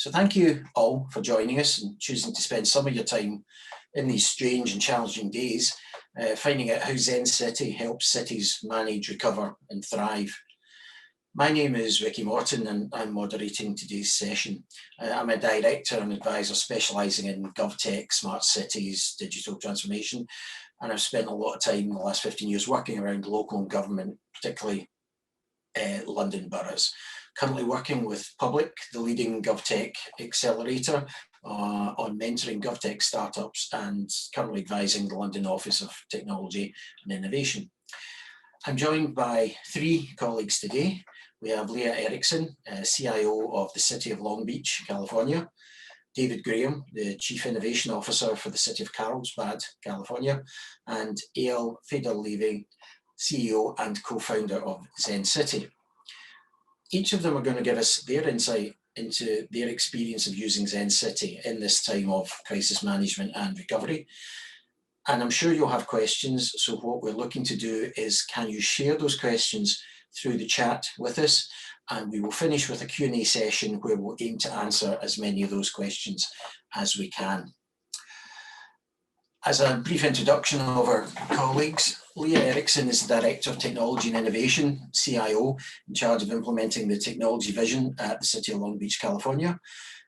So thank you all for joining us and choosing to spend some of your time in these strange and challenging days, finding out how Zencity helps cities manage, recover and thrive. My name is Morton and I'm moderating today's session. I'm a director and advisor specialising in GovTech, smart cities, digital transformation, and I've spent a lot of time in the last 15 years working around local government, particularly London boroughs. Currently working with Public, the leading GovTech accelerator, on mentoring GovTech startups and currently advising the London Office of Technology and Innovation. I'm joined by three colleagues today. We have Lea Eriksen, CIO of the City of Long Beach, California, David Graham, the Chief Innovation Officer for the City of Carlsbad, California, and Eyal-Feder-Levy, CEO and co-founder of Zencity. Each of them are going to give us their insight into their experience of using Zencity in this time of crisis management and recovery. And I'm sure you'll have questions, so what we're looking to do is, can you share those questions through the chat with us? And we will finish with a Q&A session where we'll aim to answer as many of those questions as we can. As a brief introduction of our colleagues, Lea Eriksen is the Director of Technology and Innovation, CIO, in charge of implementing the technology vision at the City of Long Beach, California.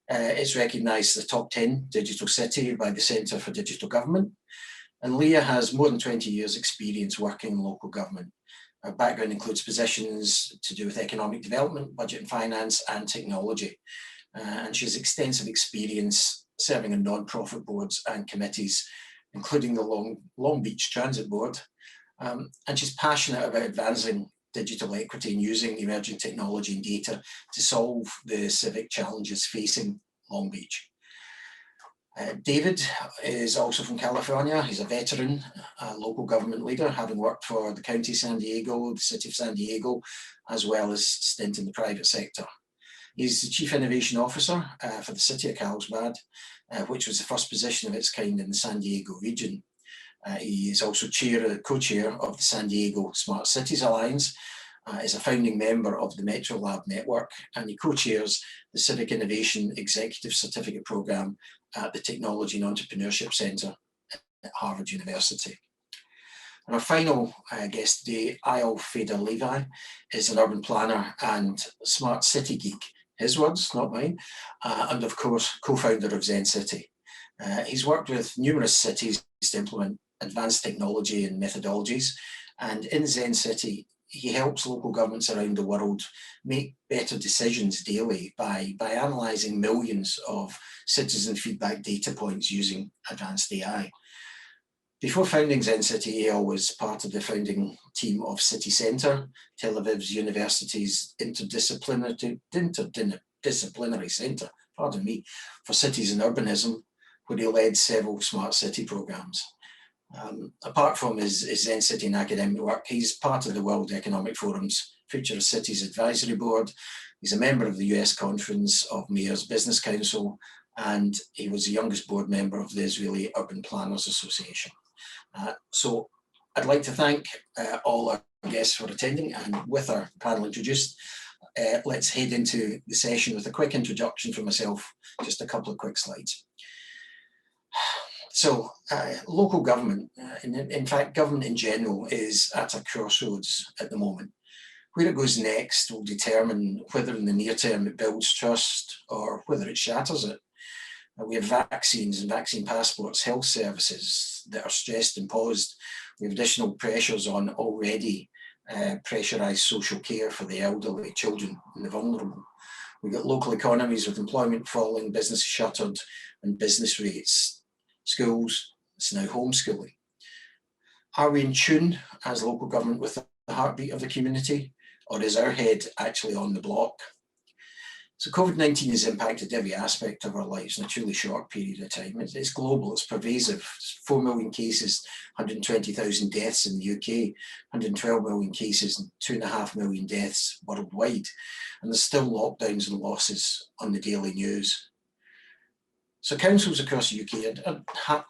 It's recognised as the top 10 digital city by the Centre for Digital Government. And Leah has more than 20 years experience working in local government. Her background includes positions to do with economic development, budget and finance, and technology. And she has extensive experience serving on non-profit boards and committees, including the Long Beach Transit Board. And she's passionate about advancing digital equity and using emerging technology and data to solve the civic challenges facing Long Beach. David is also from California. He's a veteran local government leader, having worked for the County of San Diego, the City of San Diego, as well as stint in the private sector. He's the Chief Innovation Officer for the City of Carlsbad, which was the first position of its kind in the San Diego region. He is also co-chair of the San Diego Smart Cities Alliance, is a founding member of the Metro Lab Network, and he co-chairs the Civic Innovation Executive Certificate Programme at the Technology and Entrepreneurship Centre at Harvard University. And our final guest today, Eyal-Feder-Levy, is an urban planner and smart city geek, his words, not mine, and of course, co-founder of Zencity. He's worked with numerous cities to implement advanced technology and methodologies, and in Zencity, he helps local governments around the world make better decisions daily by analysing millions of citizen feedback data points using advanced AI. Before founding Zencity, Eyal was part of the founding team of City Centre, Tel Aviv's university's interdisciplinary centre, pardon me, for cities and urbanism, where he led several smart city programmes. Apart from his Zencity and academic work, he's part of the World Economic Forum's Future of Cities Advisory Board. He's a member of the US Conference of Mayors Business Council, and he was the youngest board member of the Israeli Urban Planners Association. So I'd like to thank all our guests for attending, and with our panel introduced, let's head into the session with a quick introduction for myself, just a couple of quick slides. So local government, in fact, government in general, is at a crossroads at the moment. Where it goes next will determine whether in the near term it builds trust or whether it shatters it. We have vaccines and vaccine passports, health services that are stressed and paused. We have additional pressures on already pressurised social care for the elderly, children and the vulnerable. We've got local economies with employment falling, businesses shuttered and business rates. Schools, it's now homeschooling. Are we in tune as local government with the heartbeat of the community, or is our head actually on the block? So COVID-19 has impacted every aspect of our lives in a truly short period of time. It's global, it's pervasive. 4 million cases, 120,000 deaths in the UK, 112 million cases and 2.5 million deaths worldwide. And there's still lockdowns and losses on the daily news. So councils across the UK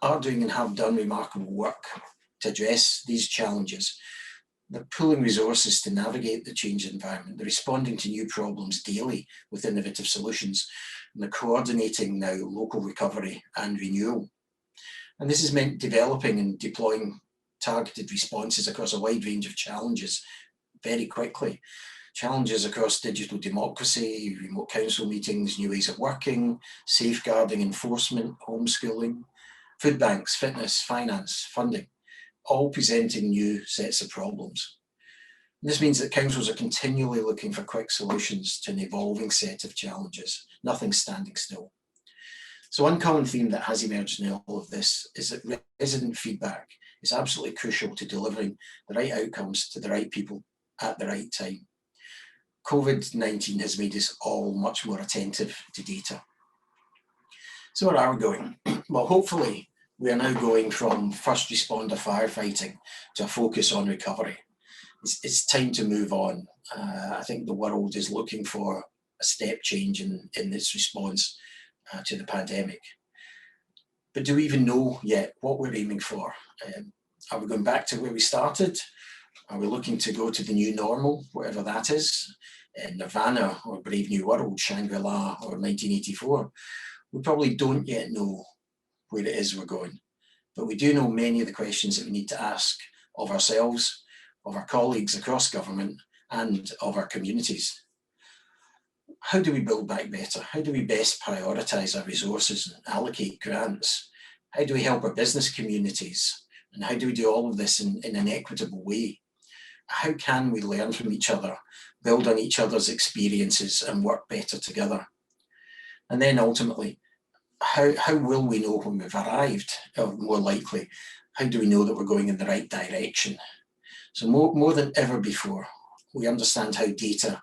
are doing and have done remarkable work to address these challenges. They're pooling resources to navigate the changed environment. They're responding to new problems daily with innovative solutions. And they're coordinating now local recovery and renewal. And this has meant developing and deploying targeted responses across a wide range of challenges very quickly. Challenges across digital democracy, remote council meetings, new ways of working, safeguarding, enforcement, homeschooling, food banks, fitness, finance, funding, all presenting new sets of problems. And this means that councils are continually looking for quick solutions to an evolving set of challenges, nothing standing still. So one common theme that has emerged in all of this is that resident feedback is absolutely crucial to delivering the right outcomes to the right people at the right time. COVID-19 has made us all much more attentive to data. So where are we going? Well, hopefully we are now going from first responder firefighting to a focus on recovery. It's time to move on. I think the world is looking for a step change in its response to the pandemic. But do we even know yet what we're aiming for? Are we going back to where we started? Are we looking to go to the new normal, whatever that is? Nirvana or Brave New World, Shangri-La or 1984? We probably don't yet know where it is we're going, but we do know many of the questions that we need to ask of ourselves, of our colleagues across government, and of our communities. How do we build back better? How do we best prioritise our resources and allocate grants? How do we help our business communities? And how do we do all of this in an equitable way? How can we learn from each other, build on each other's experiences and work better together? And then ultimately, how will we know when we've arrived? Or more likely, how do we know that we're going in the right direction? So more than ever before, we understand how data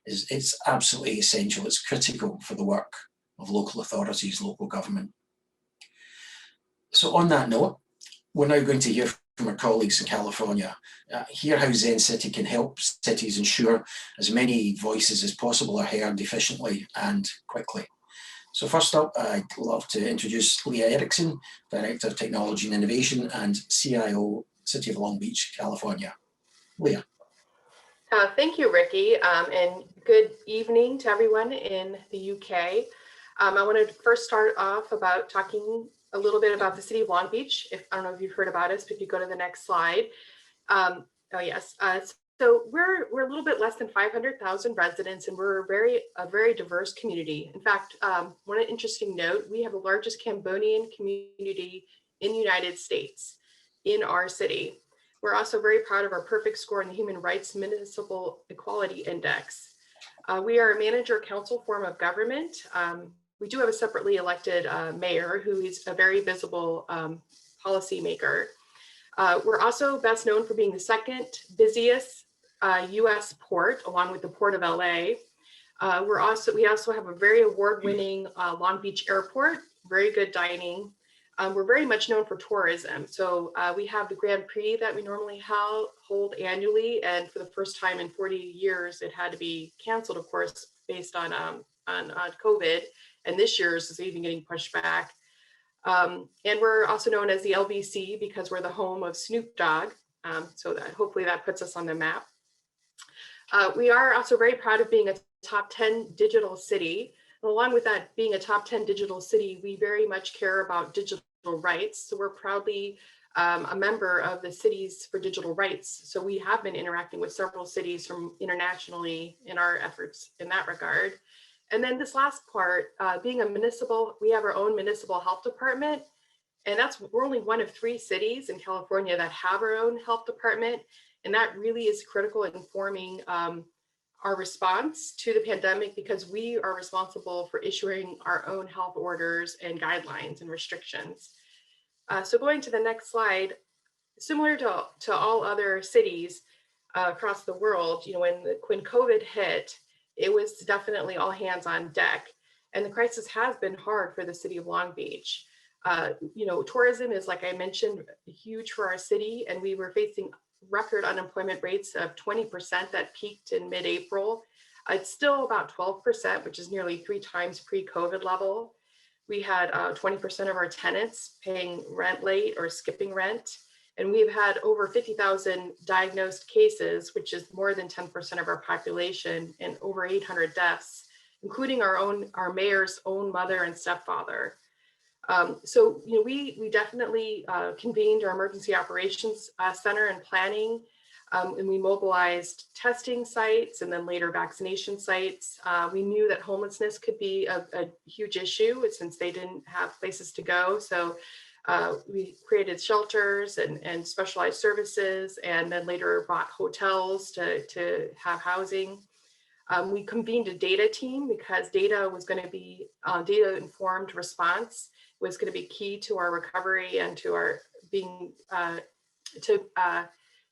it's absolutely essential. It's critical for the work of local authorities, local government. So on that note, we're now going to hear from our colleagues in California, hear how Zencity can help cities ensure as many voices as possible are heard efficiently and quickly. So first up, I'd love to introduce Lea Eriksen, Director of Technology and Innovation and CIO, City of Long Beach, California. Leah. Thank you, Ricky, and good evening to everyone in the UK. I want to first start off about talking a little bit about the City of Long Beach. I don't know if you've heard about us, but if you go to the next slide. Oh yes, so we're a little bit less than 500,000 residents, and we're a very diverse community. In fact, one interesting note, we have the largest Cambodian community in the United States in our city. We're also very proud of our perfect score in the Human Rights Municipal Equality Index. We are a manager council form of government. We do have a separately elected mayor who is a very visible policy maker. We're also best known for being the second busiest US port, along with the Port of LA. We also have a very award-winning Long Beach airport, very good dining. We're very much known for tourism. So we have the Grand Prix that we normally hold annually. And for the first time in 40 years, it had to be canceled, of course, based on COVID. And this year's is even getting pushed back. And we're also known as the LBC because we're the home of Snoop Dogg. So that hopefully that puts us on the map. We are also very proud of being a top 10 digital city. And along with that, being a top 10 digital city, we very much care about digital rights. So we're proudly a member of the Cities for Digital Rights. So we have been interacting with several cities from internationally in our efforts in that regard. And then this last part, being a municipal, we have our own municipal health department. And we're only one of 3 cities in California that have our own health department. And that really is critical in informing our response to the pandemic, because we are responsible for issuing our own health orders and guidelines and restrictions. So going to the next slide, similar to all other cities across the world, when COVID hit, it was definitely all hands on deck. And the crisis has been hard for the city of Long Beach. Tourism is, like I mentioned, huge for our city, and we were facing record unemployment rates of 20% that peaked in mid-April. It's still about 12%, which is nearly 3 times pre-COVID level. We had 20% of our tenants paying rent late or skipping rent. And we've had over 50,000 diagnosed cases, which is more than 10% of our population, and over 800 deaths, including our mayor's own mother and stepfather. So, we definitely convened our emergency operations center and planning, and we mobilized testing sites and then later vaccination sites. We knew that homelessness could be a huge issue since they didn't have places to go. So we created shelters and specialized services, and then later bought hotels to have housing. We convened a data team because data was going to be data-informed response was going to be key to our recovery and to our being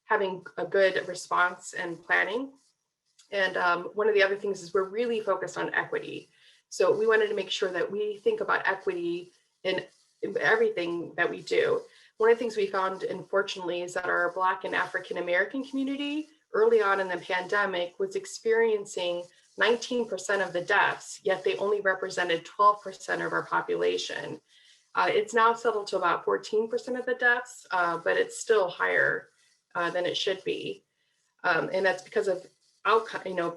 having a good response and planning. And one of the other things is we're really focused on equity. So we wanted to make sure that we think about equity in everything that we do. One of the things we found, unfortunately, is that our Black and African American community early on in the pandemic was experiencing 19% of the deaths, yet they only represented 12% of our population. It's now settled to about 14% of the deaths, but it's still higher than it should be. And that's because of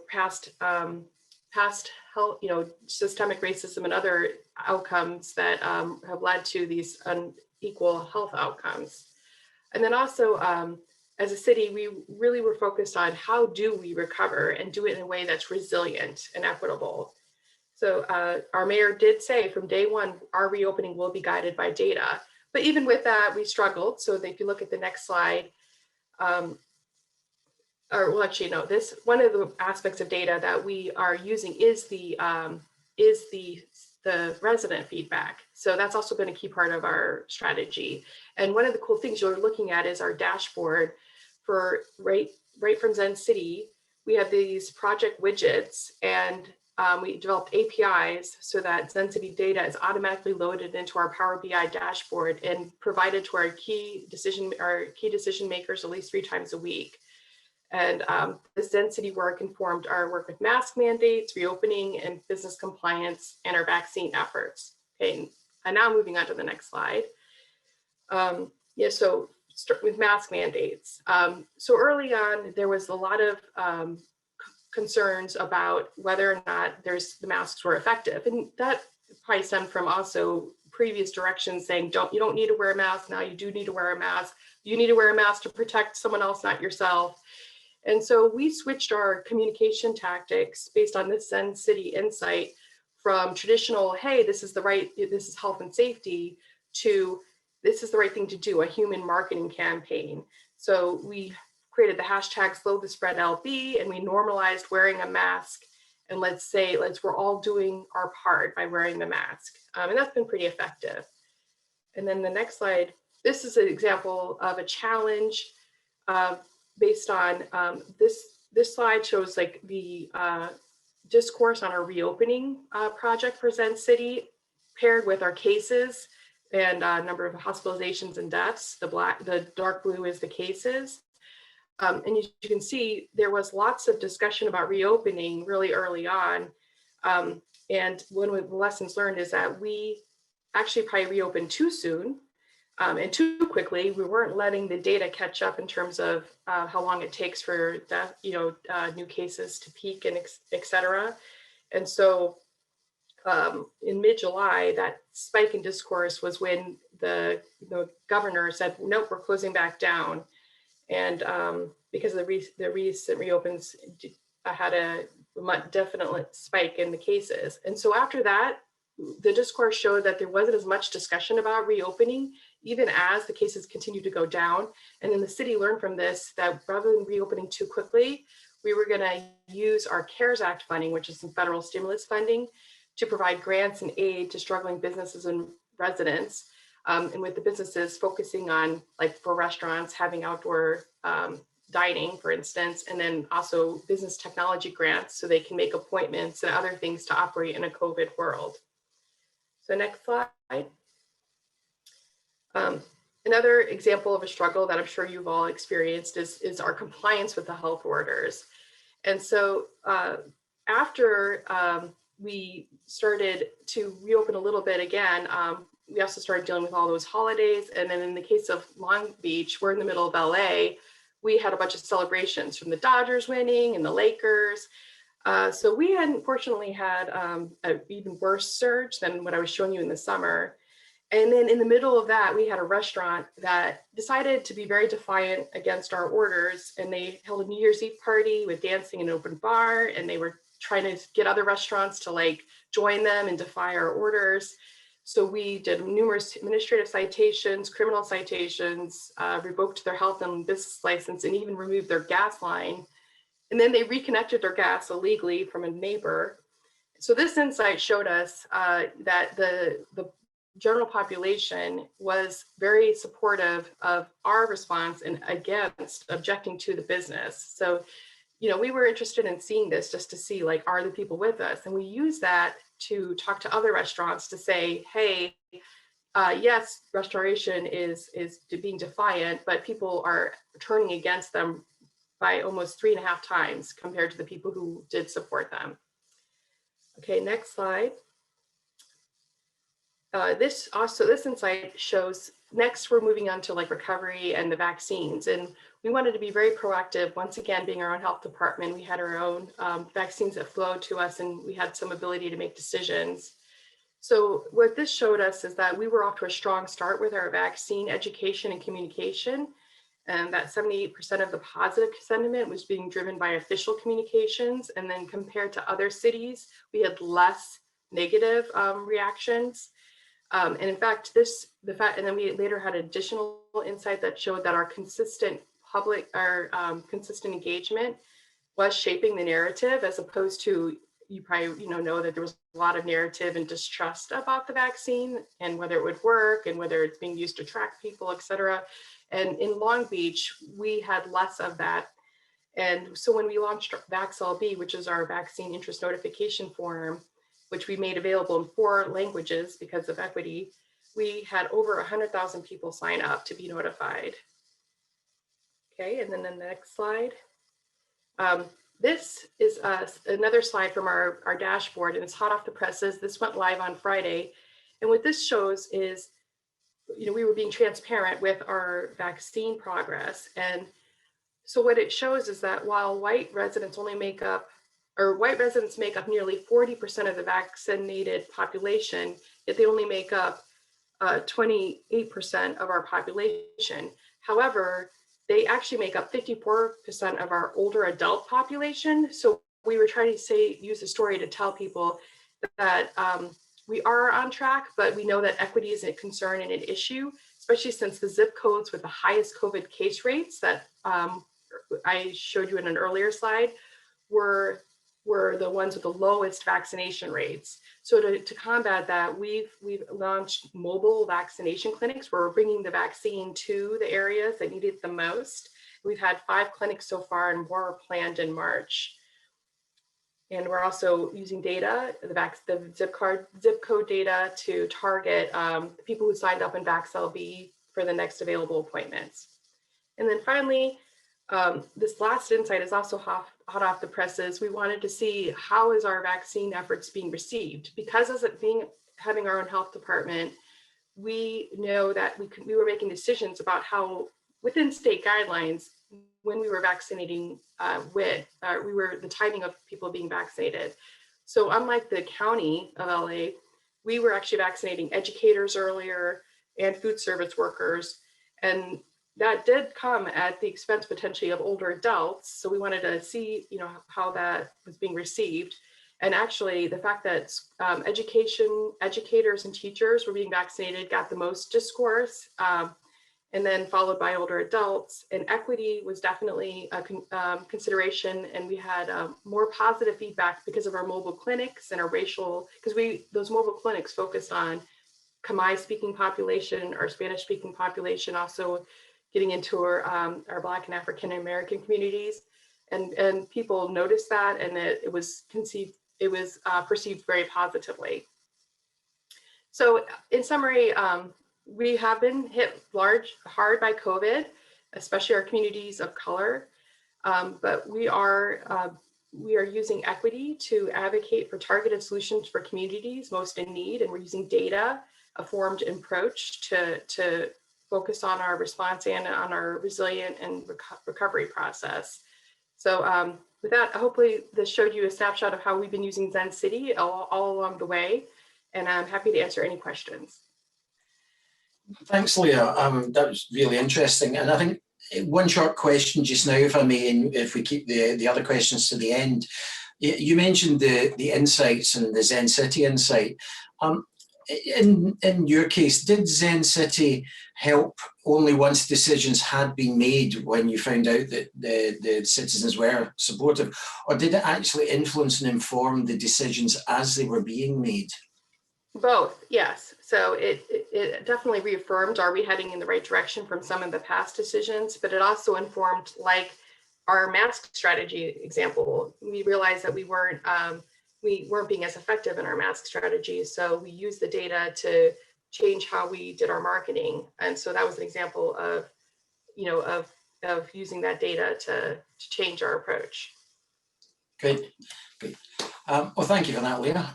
past health, systemic racism and other outcomes that have led to these unequal health outcomes. And then also, as a city, we really were focused on how do we recover and do it in a way that's resilient and equitable. So our mayor did say from day one, our reopening will be guided by data. But even with that, we struggled. So if you look at the next slide, one of the aspects of data that we are using is the resident feedback. So that's also been a key part of our strategy. And one of the cool things you're looking at is our dashboard for right from Zencity. We have these project widgets, and we developed APIs so that Zencity data is automatically loaded into our Power BI dashboard and provided to our key decision makers at least 3 times a week. And this Zencity work informed our work with mask mandates, reopening, and business compliance, and our vaccine efforts. Okay, and now moving on to the next slide. So start with mask mandates. So early on, there was a lot of concerns about whether or not the masks were effective, and that probably stemmed from also previous directions saying you don't need to wear a mask. Now you do need to wear a mask. You need to wear a mask to protect someone else, not yourself. And so we switched our communication tactics based on this Zencity insight from traditional, hey, this is health and safety, to this is the right thing to do, a human marketing campaign. So we created the hashtag Slow the Spread LB, and we normalized wearing a mask. And we're all doing our part by wearing the mask. And that's been pretty effective. And then the next slide, this is an example of a challenge based on this slide shows like the discourse on our reopening project for Zencity paired with our cases and number of hospitalizations and deaths. The dark blue is the cases. And you can see there was lots of discussion about reopening really early on. And one of the lessons learned is that we actually probably reopened too soon and too quickly. We weren't letting the data catch up in terms of how long it takes for new cases to peak and et cetera. And so in mid-July, that spike in discourse was when the governor said, nope, we're closing back down. And because the recent reopens had a definite spike in the cases. And so after that, the discourse showed that there wasn't as much discussion about reopening, even as the cases continued to go down. And then the city learned from this that rather than reopening too quickly, we were going to use our CARES Act funding, which is some federal stimulus funding, to provide grants and aid to struggling businesses and residents. And with the businesses focusing on, like for restaurants, having outdoor dining, for instance, and then also business technology grants so they can make appointments and other things to operate in a COVID world. So next slide. Another example of a struggle that I'm sure you've all experienced is our compliance with the health orders. And so after we started to reopen a little bit again, we also started dealing with all those holidays. And then in the case of Long Beach, we're in the middle of LA. We had a bunch of celebrations from the Dodgers winning and the Lakers. So we had unfortunately had an even worse surge than what I was showing you in the summer. And then in the middle of that, we had a restaurant that decided to be very defiant against our orders. And they held a New Year's Eve party with dancing in an open bar. And they were trying to get other restaurants to like join them and defy our orders. So we did numerous administrative citations, criminal citations, revoked their health and business license, and even removed their gas line. And then they reconnected their gas illegally from a neighbor. So this insight showed us that the general population was very supportive of our response and against objecting to the business. So, you know, we were interested in seeing this just to see, like, are the people with us? And we use that to talk to other restaurants to say, hey, yes, restoration is being defiant, but people are turning against them by almost 3.5 times compared to the people who did support them. Okay, next slide. This insight shows, next we're moving on to like recovery and the vaccines. And we wanted to be very proactive. Once again, being our own health department, we had our own vaccines that flowed to us and we had some ability to make decisions. So what this showed us is that we were off to a strong start with our vaccine education and communication, and that 78% of the positive sentiment was being driven by official communications. And then compared to other cities, we had less negative reactions. And in fact, and then we later had additional insight that showed that our consistent consistent engagement was shaping the narrative, as opposed to, you probably know that there was a lot of narrative and distrust about the vaccine and whether it would work and whether it's being used to track people, et cetera. And in Long Beach, we had less of that. And so when we launched VaxLB, which is our vaccine interest notification form, which we made available in 4 languages because of equity, we had over 100,000 people sign up to be notified. Okay, and then the next slide. This is another slide from our dashboard, and it's hot off the presses. This went live on Friday. And what this shows is, we were being transparent with our vaccine progress. And so what it shows is that while white residents make up nearly 40% of the vaccinated population, yet they only make up 28% of our population. However, they actually make up 54% of our older adult population. So we were trying to use the story to tell people that we are on track, but we know that equity is a concern and an issue, especially since the zip codes with the highest COVID case rates that I showed you in an earlier slide were the ones with the lowest vaccination rates. So to combat that, we've launched mobile vaccination clinics where we're bringing the vaccine to the areas that need it the most. We've had 5 clinics so far and more are planned in March. And we're also using data, the zip code data, to target people who signed up in VaxLB for the next available appointments. And then finally, this last insight is also hot off the presses. We wanted to see how is our vaccine efforts being received, because as having our own health department, we know that we were making decisions about how, within state guidelines, when we were vaccinating the timing of people being vaccinated. So unlike the county of LA, we were actually vaccinating educators earlier and food service workers. And that did come at the expense potentially of older adults. So we wanted to see, how that was being received. And actually the fact that educators and teachers were being vaccinated got the most discourse, and then followed by older adults. And equity was definitely a consideration. And we had more positive feedback because of our mobile clinics and our racial, because those mobile clinics focused on Khmer speaking population, our Spanish speaking population, also getting into our Black and African American communities. And people noticed that, and it was perceived very positively. So in summary, we have been hit hard by COVID, especially our communities of color, but we are using equity to advocate for targeted solutions for communities most in need, and we're using data a formed approach to focus on our response and on our resilient and recovery process. So with that, hopefully this showed you a snapshot of how we've been using Zencity all along the way, and I'm happy to answer any questions. Thanks, Leah. That was really interesting. And I think one short question just now, if I may, and if we keep the other questions to the end. You mentioned the insights and the Zencity insight. In your case, did Zencity help only once decisions had been made, when you found out that the citizens were supportive, or did it actually influence and inform the decisions as they were being made? Both, yes. So it definitely reaffirmed, are we heading in the right direction from some of the past decisions, but it also informed, like our mask strategy example. We realized that we weren't being as effective in our mask strategy, so we used the data to change how we did our marketing. And so that was an example of, of using that data to change our approach. Great. Well, thank you for that, Leah.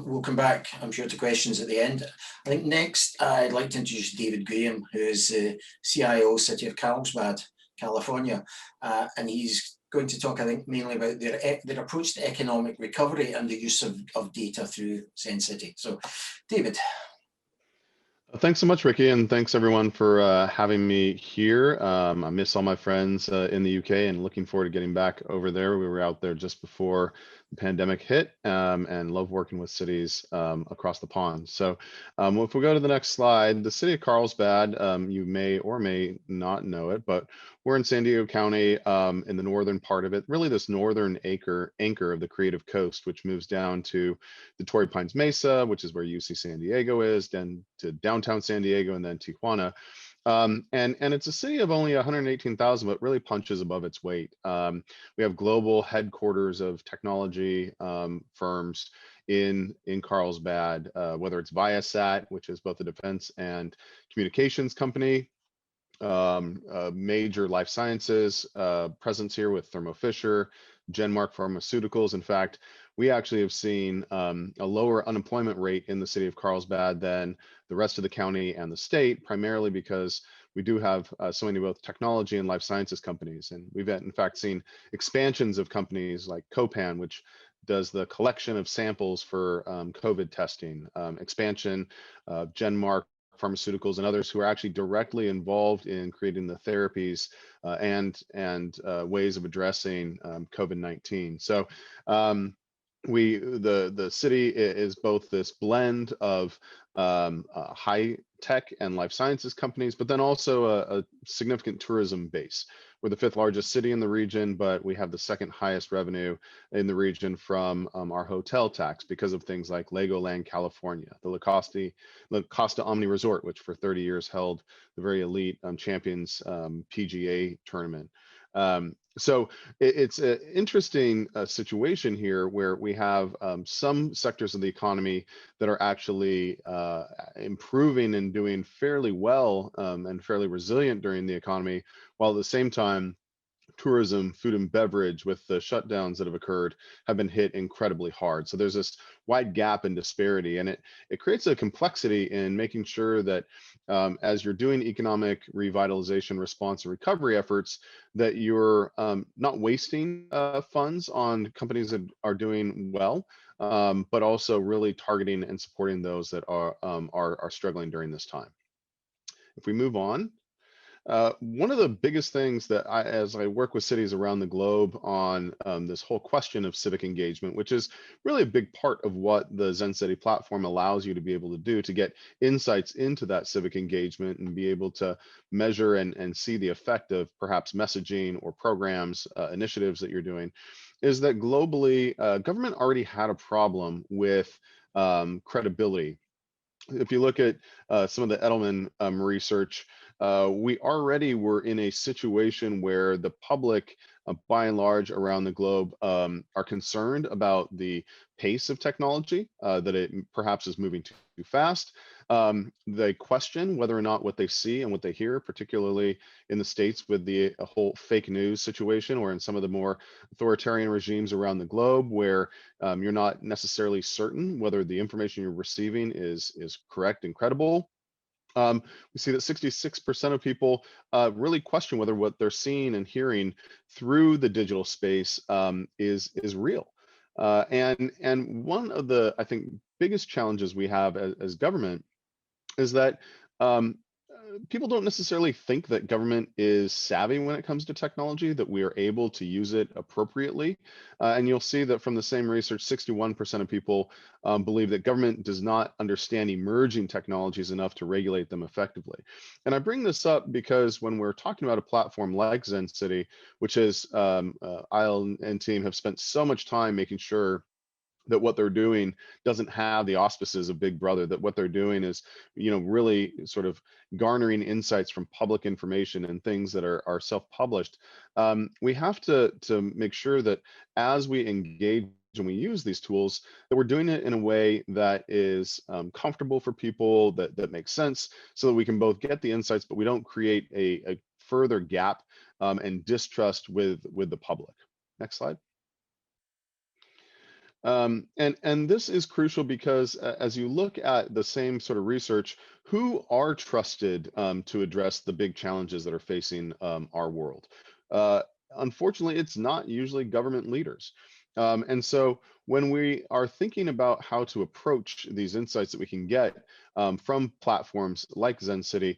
We'll come back, I'm sure, to questions at the end. I think next I'd like to introduce David Graham, who is the CIO City of Carlsbad, California, and he's going to talk, I think, mainly about their approach to economic recovery and the use of data through Zencity. So, David. Thanks so much, Ricky, and thanks everyone for having me here. I miss all my friends in the UK and looking forward to getting back over there. We were out there just before the pandemic hit, and love working with cities across the pond. So if we go to the next slide, the city of Carlsbad, you may or may not know it, but we're in San Diego County in the northern part of it, really this northern anchor of the Creative Coast, which moves down to the Torrey Pines Mesa, which is where UC San Diego is, then to downtown San Diego, and then Tijuana. And it's a city of only 118,000, but really punches above its weight. We have global headquarters of technology firms in Carlsbad, whether it's Viasat, which is both a defense and communications company, major life sciences presence here with Thermo Fisher, Genmark Pharmaceuticals. In fact, we actually have seen a lower unemployment rate in the city of Carlsbad than the rest of the county and the state, primarily because we do have so many both technology and life sciences companies. And we've in fact seen expansions of companies like Copan, which does the collection of samples for COVID testing, expansion of Genmark Pharmaceuticals and others who are actually directly involved in creating the therapies and ways of addressing COVID-19. So the city is both this blend of high tech and life sciences companies, but then also a significant tourism base. We're the 5th largest city in the region, but we have the 2nd highest revenue in the region from our hotel tax because of things like Legoland, California, the La Costa Omni Resort, which for 30 years held the very elite Champions PGA tournament. So it's an interesting situation here where we have some sectors of the economy that are actually improving and doing fairly well and fairly resilient during the economy, while at the same time, tourism, food and beverage, with the shutdowns that have occurred, have been hit incredibly hard. So there's this wide gap and disparity, and it creates a complexity in making sure that as you're doing economic revitalization, response, and recovery efforts, that you're not wasting funds on companies that are doing well, but also really targeting and supporting those that are struggling during this time. If we move on. One of the biggest things that as I work with cities around the globe on this whole question of civic engagement, which is really a big part of what the Zencity platform allows you to be able to do, to get insights into that civic engagement and be able to measure and see the effect of perhaps messaging or programs, initiatives that you're doing, is that globally, government already had a problem with credibility. If you look at some of the Edelman research, we already were in a situation where the public by and large around the globe are concerned about the pace of technology, that it perhaps is moving too fast. They question whether or not what they see and what they hear, particularly in the States with the whole fake news situation, or in some of the more authoritarian regimes around the globe, where you're not necessarily certain whether the information you're receiving is correct and credible. We see that 66% of people really question whether what they're seeing and hearing through the digital space is real. And one of the, I think, biggest challenges we have as government is that people don't necessarily think that government is savvy when it comes to technology, that we are able to use it appropriately. And you'll see that from the same research, 61% of people believe that government does not understand emerging technologies enough to regulate them effectively. And I bring this up because when we're talking about a platform like Zencity, which is Eyal and team have spent so much time making sure that what they're doing doesn't have the auspices of Big Brother, that what they're doing is, really sort of garnering insights from public information and things that are self-published. We have to make sure that as we engage and we use these tools, that we're doing it in a way that is comfortable for people, that makes sense, so that we can both get the insights, but we don't create a further gap and distrust with the public. Next slide. And this is crucial because as you look at the same sort of research, who are trusted to address the big challenges that are facing our world? Unfortunately, it's not usually government leaders. And so when we are thinking about how to approach these insights that we can get from platforms like Zencity,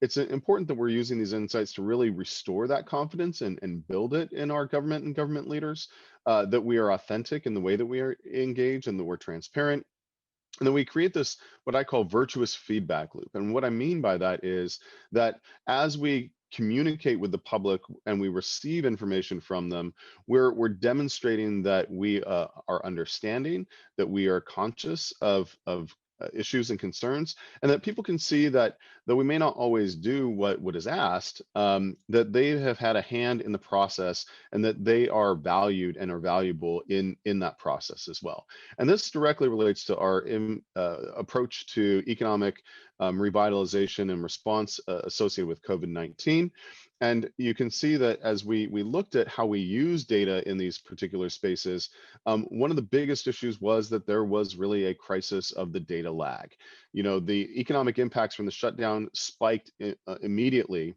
it's important that we're using these insights to really restore that confidence and build it in our government and government leaders, that we are authentic in the way that we are engaged and that we're transparent. And then we create this, what I call virtuous feedback loop. And what I mean by that is that as we communicate with the public and we receive information from them, we're demonstrating that we are understanding, that we are conscious of issues and concerns, and that people can see that though we may not always do what is asked, that they have had a hand in the process, and that they are valued and are valuable in that process as well. And this directly relates to our approach to economic revitalization and response associated with COVID-19. And you can see that as we looked at how we use data in these particular spaces, one of the biggest issues was that there was really a crisis of the data lag. The economic impacts from the shutdown spiked immediately.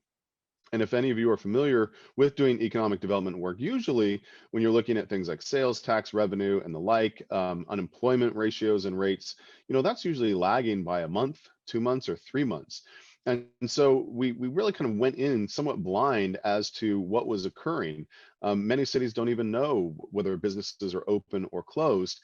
And if any of you are familiar with doing economic development work, usually when you're looking at things like sales tax revenue and the like, unemployment ratios and rates, that's usually lagging by a month, 2 months, or 3 months. And so we really kind of went in somewhat blind as to what was occurring. Many cities don't even know whether businesses are open or closed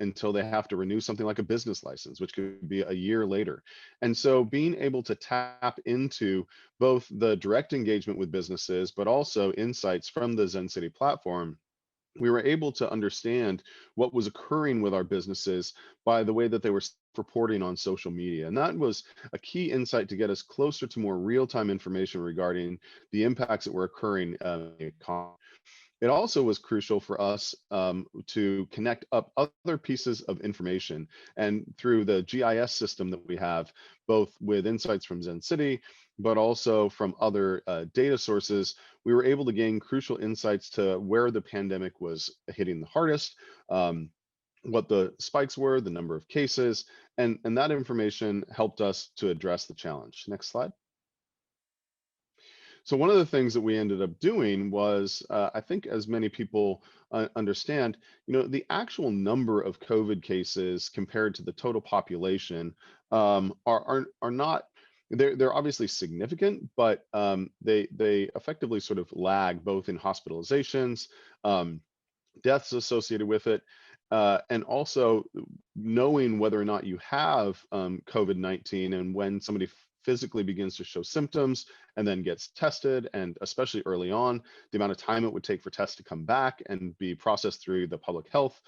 until they have to renew something like a business license, which could be a year later. And so being able to tap into both the direct engagement with businesses, but also insights from the Zencity platform, we were able to understand what was occurring with our businesses by the way that they were reporting on social media. And that was a key insight to get us closer to more real-time information regarding the impacts that were occurring in the economy. It also was crucial for us to connect up other pieces of information. And through the GIS system that we have, both with insights from Zencity, but also from other data sources, we were able to gain crucial insights to where the pandemic was hitting the hardest, what the spikes were, the number of cases, and that information helped us to address the challenge. Next slide. So one of the things that we ended up doing was, I think as many people understand, the actual number of COVID cases compared to the total population are not, they're obviously significant, but they effectively sort of lag both in hospitalizations, deaths associated with it, and also knowing whether or not you have COVID-19, and when somebody physically begins to show symptoms and then gets tested, and especially early on, the amount of time it would take for tests to come back and be processed through the public health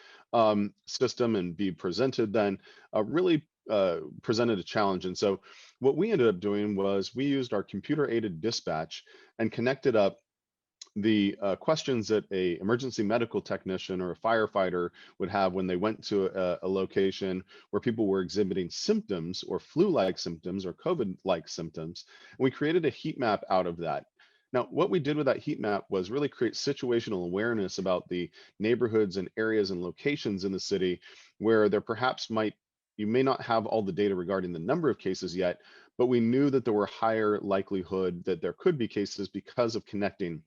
system and be presented then really presented a challenge. And so what we ended up doing was we used our computer-aided dispatch and connected up the questions that a emergency medical technician or a firefighter would have when they went to a location where people were exhibiting symptoms or flu-like symptoms or COVID-like symptoms. And we created a heat map out of that. Now, what we did with that heat map was really create situational awareness about the neighborhoods and areas and locations in the city where there perhaps you may not have all the data regarding the number of cases yet, but we knew that there were higher likelihood that there could be cases because of connecting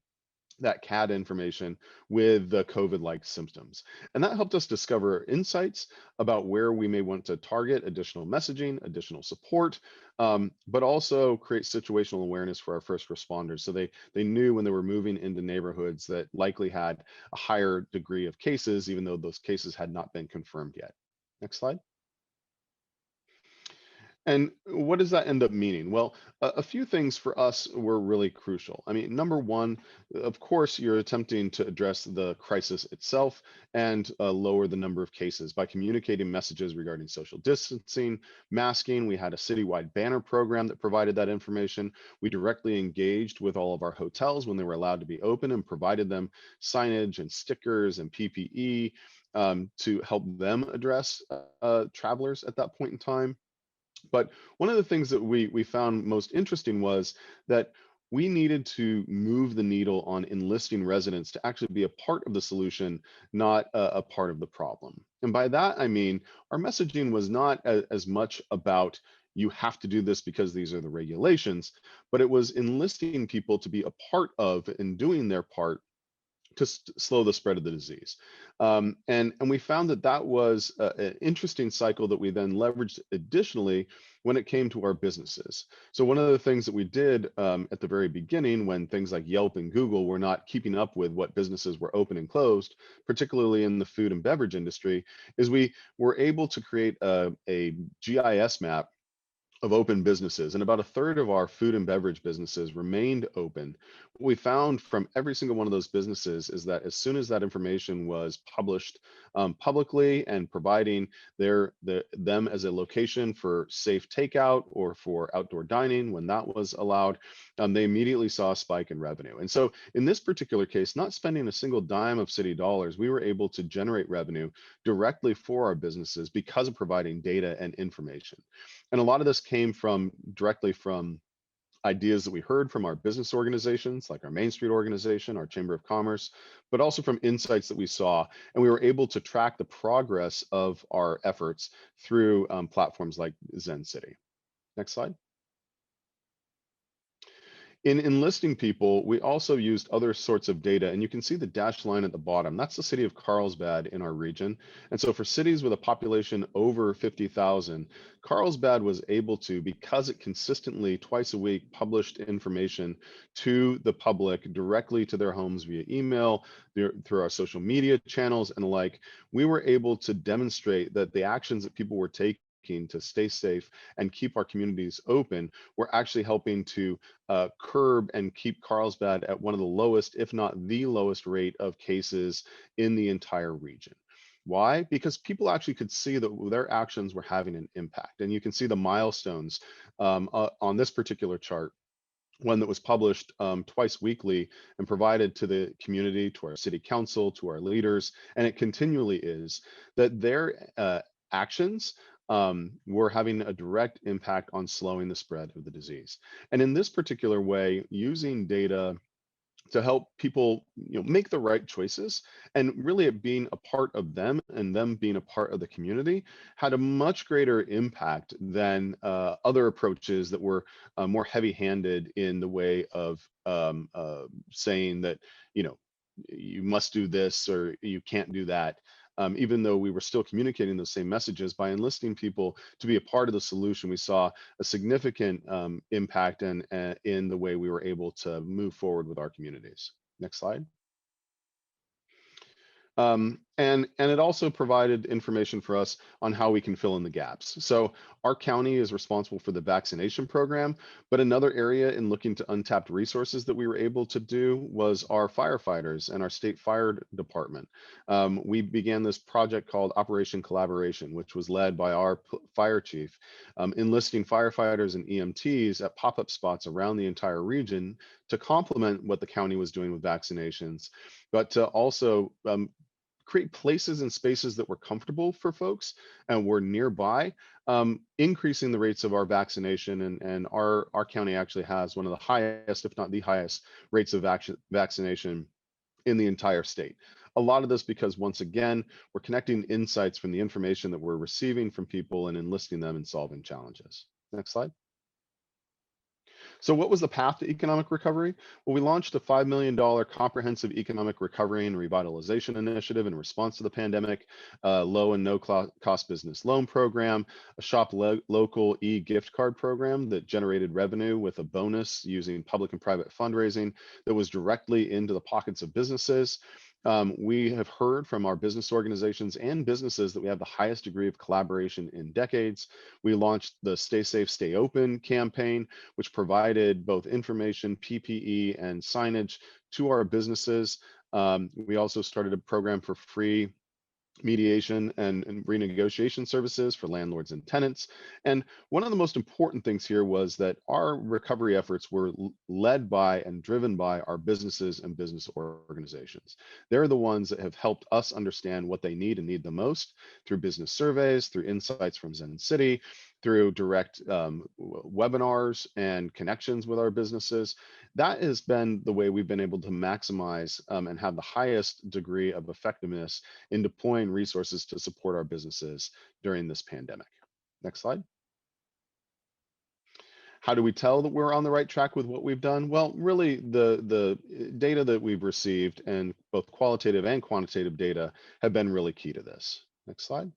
that CAD information with the COVID-like symptoms. And that helped us discover insights about where we may want to target additional messaging, additional support, but also create situational awareness for our first responders. So they knew when they were moving into neighborhoods that likely had a higher degree of cases, even though those cases had not been confirmed yet. Next slide. And what does that end up meaning? Well, a few things for us were really crucial. I mean, number one, of course, you're attempting to address the crisis itself and lower the number of cases by communicating messages regarding social distancing, masking. We had a citywide banner program that provided that information. We directly engaged with all of our hotels when they were allowed to be open and provided them signage and stickers and PPE to help them address travelers at that point in time. But one of the things that we found most interesting was that we needed to move the needle on enlisting residents to actually be a part of the solution, not a part of the problem. And by that, I mean, our messaging was not as much about you have to do this because these are the regulations, but it was enlisting people to be a part of and doing their part to slow the spread of the disease. And we found that that was an interesting cycle that we then leveraged additionally when it came to our businesses. So one of the things that we did at the very beginning, when things like Yelp and Google were not keeping up with what businesses were open and closed, particularly in the food and beverage industry, is we were able to create a GIS map of open businesses, and about a third of our food and beverage businesses remained open. What we found from every single one of those businesses is that as soon as that information was published publicly and providing them as a location for safe takeout or for outdoor dining when that was allowed, they immediately saw a spike in revenue. And so in this particular case, not spending a single dime of city dollars, we were able to generate revenue directly for our businesses because of providing data and information. And a lot of this came directly from ideas that we heard from our business organizations, like our Main Street organization, our Chamber of Commerce, but also from insights that we saw. And we were able to track the progress of our efforts through platforms like Zencity. Next slide. In enlisting people, we also used other sorts of data, and you can see the dashed line at the bottom. That's the city of Carlsbad in our region. And so for cities with a population over 50,000, Carlsbad was able to, because it consistently twice a week published information to the public directly to their homes via email, through our social media channels and the like, we were able to demonstrate that the actions that people were taking to stay safe and keep our communities open, we're actually helping to curb and keep Carlsbad at one of the lowest, if not the lowest rate of cases in the entire region. Why? Because people actually could see that their actions were having an impact. And you can see the milestones on this particular chart, one that was published twice weekly and provided to the community, to our city council, to our leaders, and it continually is, that their actions were having a direct impact on slowing the spread of the disease. And in this particular way, using data to help people make the right choices, and really it being a part of them and them being a part of the community, had a much greater impact than other approaches that were more heavy-handed in the way of saying that you must do this or you can't do that. Even though we were still communicating those same messages, by enlisting people to be a part of the solution, we saw a significant impact in the way we were able to move forward with our communities. Next slide. And it also provided information for us on how we can fill in the gaps. So our county is responsible for the vaccination program, but another area in looking to untapped resources that we were able to do was our firefighters and our state fire department. We began this project called Operation Collaboration, which was led by our fire chief, enlisting firefighters and EMTs at pop-up spots around the entire region to complement what the county was doing with vaccinations, but to also create places and spaces that were comfortable for folks and were nearby, increasing the rates of our vaccination. And our county actually has one of the highest, if not the highest, rates of vaccination in the entire state. A lot of this because, once again, we're connecting insights from the information that we're receiving from people and enlisting them in solving challenges. Next slide. So what was the path to economic recovery? Well, we launched a $5 million comprehensive economic recovery and revitalization initiative in response to the pandemic, low and no cost business loan program, a shop local e-gift card program that generated revenue with a bonus using public and private fundraising that was directly into the pockets of businesses. We have heard from our business organizations and businesses that we have the highest degree of collaboration in decades. We launched the Stay Safe, Stay Open campaign, which provided both information, PPE, and signage to our businesses. We also started a program for free mediation and renegotiation services for landlords and tenants. And one of the most important things here was that our recovery efforts were led by and driven by our businesses and business organizations. They're the ones that have helped us understand what they need and need the most through business surveys, through insights from Zencity, through direct webinars and connections with our businesses. That has been the way we've been able to maximize and have the highest degree of effectiveness in deploying resources to support our businesses during this pandemic. Next slide. How do we tell that we're on the right track with what we've done? Well, really the data that we've received, and both qualitative and quantitative data, have been really key to this. Next slide.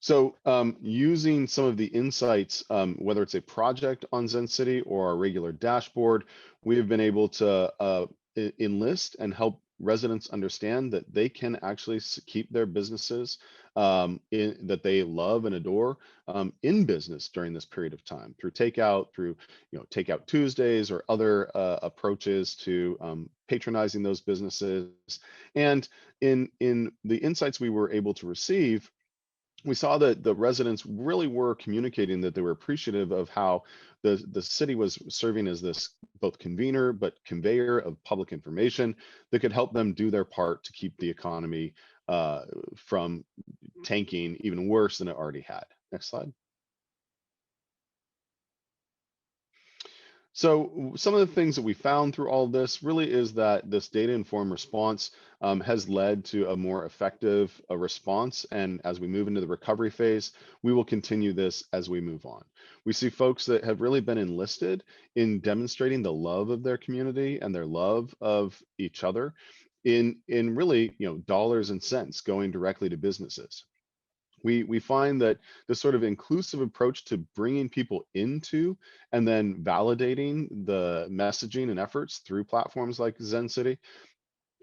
So using some of the insights, whether it's a project on Zencity or our regular dashboard, we have been able to enlist and help residents understand that they can actually keep their businesses that they love and adore in business during this period of time through takeout, through Takeout Tuesdays or other approaches to patronizing those businesses. And in the insights we were able to receive, we saw that the residents really were communicating that they were appreciative of how the city was serving as this both convener but conveyor of public information that could help them do their part to keep the economy from tanking even worse than it already had. Next slide. So some of the things that we found through all of this really is that this data-informed response has led to a more effective response. And as we move into the recovery phase, we will continue this as we move on. We see folks that have really been enlisted in demonstrating the love of their community and their love of each other in really dollars and cents going directly to businesses. We find that this sort of inclusive approach to bringing people into and then validating the messaging and efforts through platforms like Zencity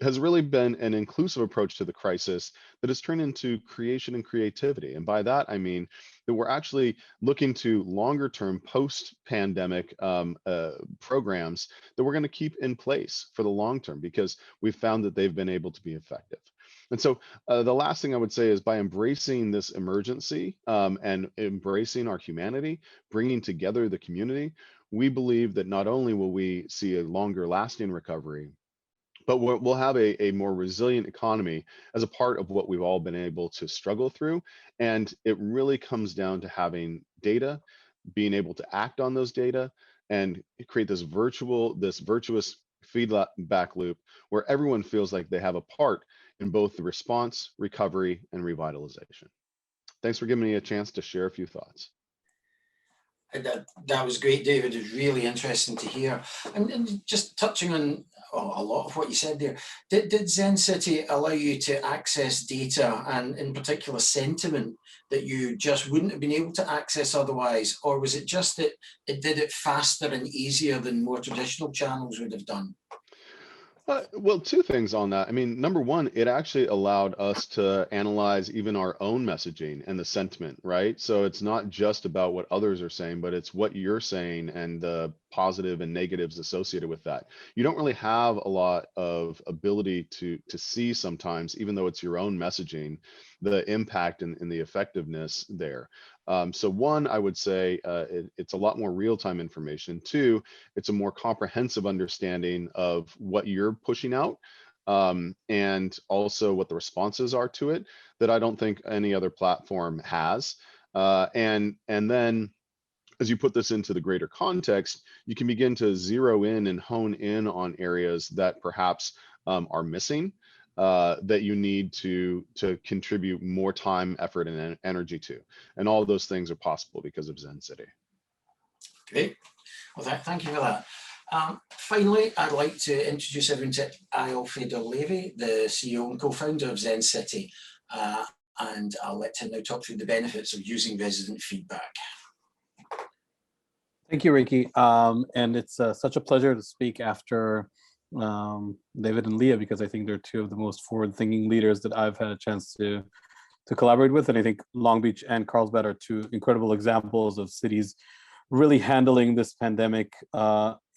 has really been an inclusive approach to the crisis that has turned into creation and creativity. And by that, I mean that we're actually looking to longer term post-pandemic programs that we're going to keep in place for the long term because we've found that they've been able to be effective. And so the last thing I would say is by embracing this emergency and embracing our humanity, bringing together the community, we believe that not only will we see a longer lasting recovery, but we'll have a more resilient economy as a part of what we've all been able to struggle through. And it really comes down to having data, being able to act on those data, and create this virtuous feedback loop where everyone feels like they have a part in both the response, recovery, and revitalization. Thanks for giving me a chance to share a few thoughts. That was great, David. It was really interesting to hear. And just touching on a lot of what you said there, did Zencity allow you to access data and in particular sentiment that you just wouldn't have been able to access otherwise? Or was it just that it did it faster and easier than more traditional channels would have done? Well, two things on that. I mean, number one, it actually allowed us to analyze even our own messaging and the sentiment, right? So it's not just about what others are saying, but it's what you're saying and the positive and negatives associated with that. You don't really have a lot of ability to see sometimes, even though it's your own messaging, the impact and the effectiveness there. So one, I would say it's a lot more real-time information. Two, it's a more comprehensive understanding of what you're pushing out, and also what the responses are to it, that I don't think any other platform has. And then as you put this into the greater context, you can begin to zero in and hone in on areas that perhaps are missing, that you need to contribute more time, effort, and energy to. And all of those things are possible because of Zencity. Great. Well, thank you for that. Finally, I'd like to introduce everyone to Eyal-Feder-Levy, the CEO and co-founder of Zencity, and I'll let him now talk through the benefits of using resident feedback. Thank you, Ricky. And it's such a pleasure to speak after David and Leah, because I think they're two of the most forward-thinking leaders that I've had a chance to collaborate with. And I think Long Beach and Carlsbad are two incredible examples of cities really handling this pandemic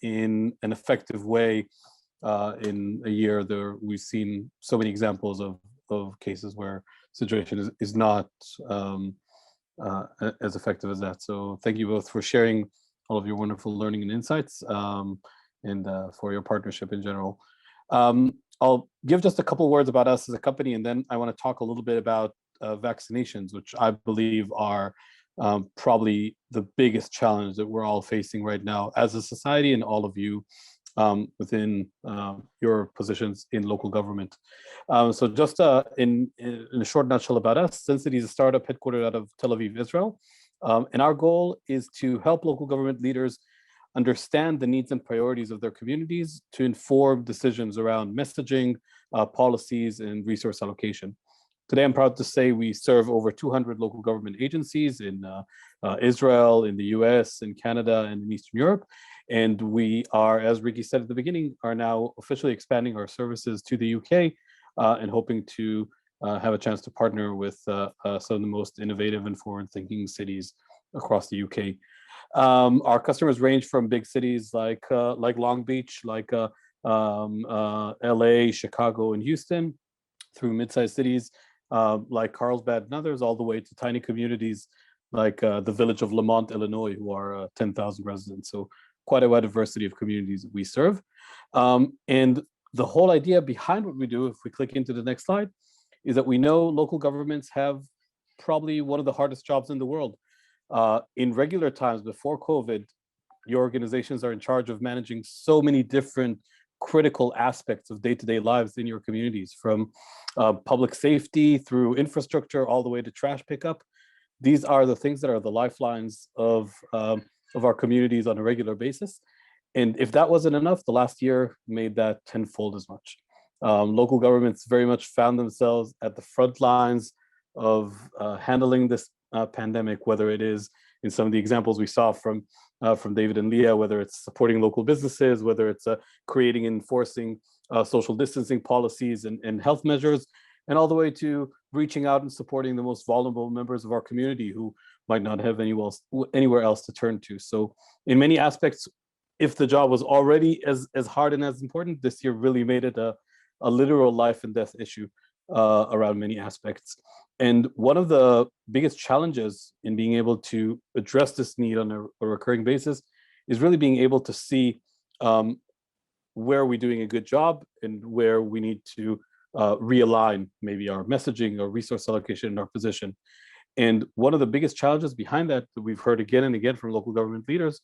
in an effective way. In a year there, we've seen so many examples of cases where situation is not as effective as that. So thank you both for sharing all of your wonderful learning and insights, and for your partnership in general. I'll give just a couple words about us as a company, and then I want to talk a little bit about vaccinations, which I believe are probably the biggest challenge that we're all facing right now as a society, and all of you within your positions in local government. So just in a short nutshell about us, Zencity is a startup headquartered out of Tel Aviv, Israel. And our goal is to help local government leaders understand the needs and priorities of their communities to inform decisions around messaging, policies, and resource allocation. Today, I'm proud to say we serve over 200 local government agencies in Israel, in the US, in Canada, and in Eastern Europe. And we are, as Ricky said at the beginning, are now officially expanding our services to the UK and hoping to have a chance to partner with some of the most innovative and forward-thinking cities across the UK. Our customers range from big cities like Long Beach, like LA, Chicago, and Houston, through mid-sized cities like Carlsbad and others, all the way to tiny communities like the village of Lamont, Illinois, who are 10,000 residents. So quite a wide diversity of communities that we serve. And the whole idea behind what we do, if we click into the next slide, is that we know local governments have probably one of the hardest jobs in the world. In regular times before COVID, your organizations are in charge of managing so many different critical aspects of day-to-day lives in your communities, from public safety through infrastructure all the way to trash pickup. These are the things that are the lifelines of our communities on a regular basis. And if that wasn't enough, the last year made that tenfold as much. Local governments very much found themselves at the front lines of handling this pandemic, whether it is in some of the examples we saw from David and Leah, whether it's supporting local businesses, whether it's creating and enforcing social distancing policies and health measures, and all the way to reaching out and supporting the most vulnerable members of our community who might not have anywhere else to turn to. So in many aspects, if the job was already as hard and as important, this year really made it a literal life and death issue around many aspects. And one of the biggest challenges in being able to address this need on a recurring basis is really being able to see where we're doing a good job and where we need to realign maybe our messaging or resource allocation in our position. And one of the biggest challenges behind that we've heard again and again from local government leaders